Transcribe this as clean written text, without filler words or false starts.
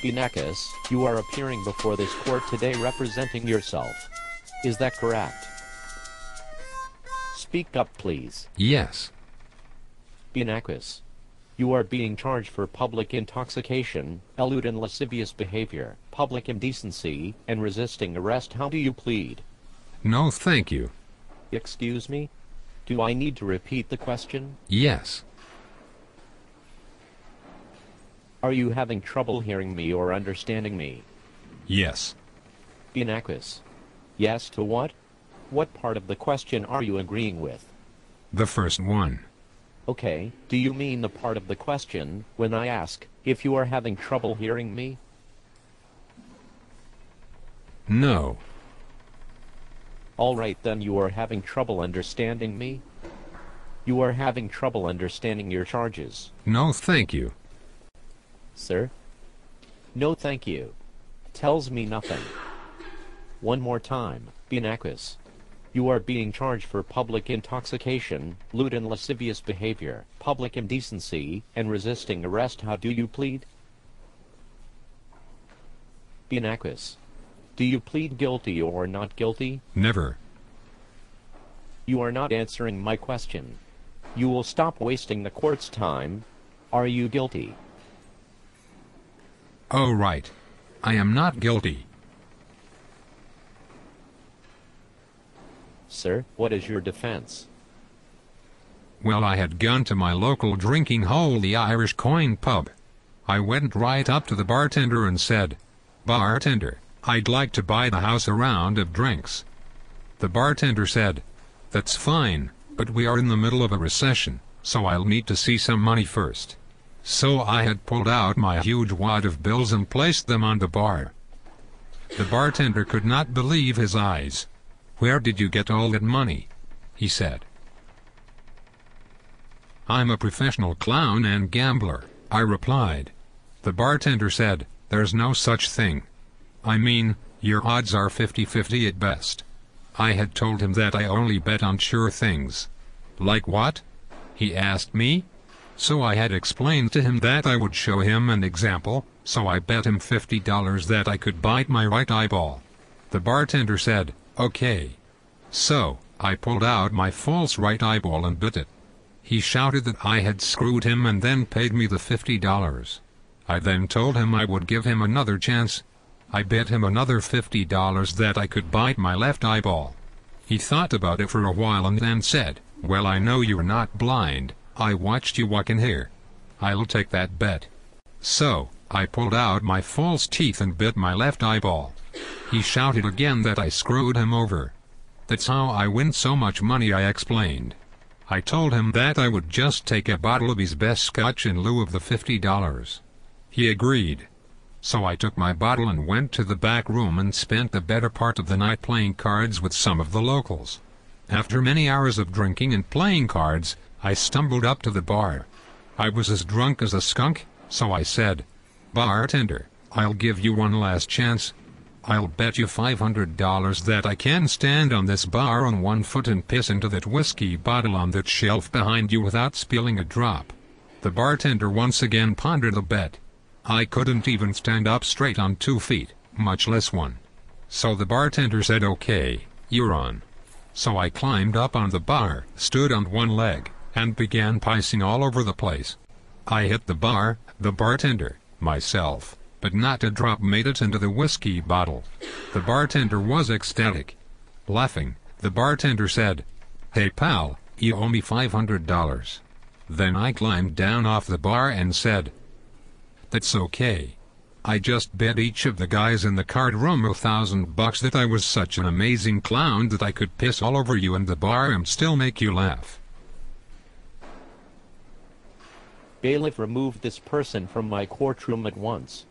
Banakus, you are appearing before this court today representing yourself. Is that correct? Speak up, please. Yes. Banakus, you are being charged for public intoxication, lewd and lascivious behavior, public indecency, and resisting arrest. How do you plead? No, thank you. Excuse me? Do I need to repeat the question? Yes. Are you having trouble hearing me or understanding me? Yes. Banakus. Yes to what? What part of the question are you agreeing with? The first one. Okay, do you mean the part of the question when I ask if you are having trouble hearing me? No. All right, then you are having trouble understanding me? You are having trouble understanding your charges. No, thank you. Sir? No, thank you. Tells me nothing. One more time, Banakus. You are being charged for public intoxication, lewd and lascivious behavior, public indecency, and resisting arrest. How do you plead? Banakus. Do you plead guilty or not guilty? Never. You are not answering my question. You will stop wasting the court's time. Are you guilty? Oh, right. I am not guilty. Sir, what is your defense? Well, I had gone to my local drinking hole, the Irish Coin Pub. I went right up to the bartender and said, "Bartender, I'd like to buy the house a round of drinks." The bartender said, "That's fine, but we are in the middle of a recession, so I'll need to see some money first." So I had pulled out my huge wad of bills and placed them on the bar. The bartender could not believe his eyes. "Where did you get all that money?" he said. "I'm a professional clown and gambler," I replied. The bartender said, "There's no such thing. I mean, your odds are 50-50 at best." I had told him that I only bet on sure things. "Like what?" he asked me. So I had explained to him that I would show him an example, so I bet him $50 that I could bite my right eyeball. The bartender said, "Okay." So, I pulled out my false right eyeball and bit it. He shouted that I had screwed him and then paid me the $50. I then told him I would give him another chance. I bet him another $50 that I could bite my left eyeball. He thought about it for a while and then said, "Well, I know you're not blind. I watched you walk in here. I'll take that bet." So, I pulled out my false teeth and bit my left eyeball. He shouted again that I screwed him over. "That's how I win so much money," I explained. I told him that I would just take a bottle of his best scotch in lieu of the $50. He agreed. So I took my bottle and went to the back room and spent the better part of the night playing cards with some of the locals. After many hours of drinking and playing cards, I stumbled up to the bar. I was as drunk as a skunk, so I said, "Bartender, I'll give you one last chance. I'll bet you $500 that I can stand on this bar on one foot and piss into that whiskey bottle on that shelf behind you without spilling a drop." The bartender once again pondered the bet. I couldn't even stand up straight on 2 feet, much less one. So the bartender said, "Okay, you're on." So I climbed up on the bar, stood on one leg, and began pissing all over the place. I hit the bar, the bartender, myself, but not a drop made it into the whiskey bottle. The bartender was ecstatic. Laughing, the bartender said, "Hey pal, you owe me $500. Then I climbed down off the bar and said, "That's okay. I just bet each of the guys in the card room $1,000 that I was such an amazing clown that I could piss all over you in the bar and still make you laugh." Bailiff, remove this person from my courtroom at once.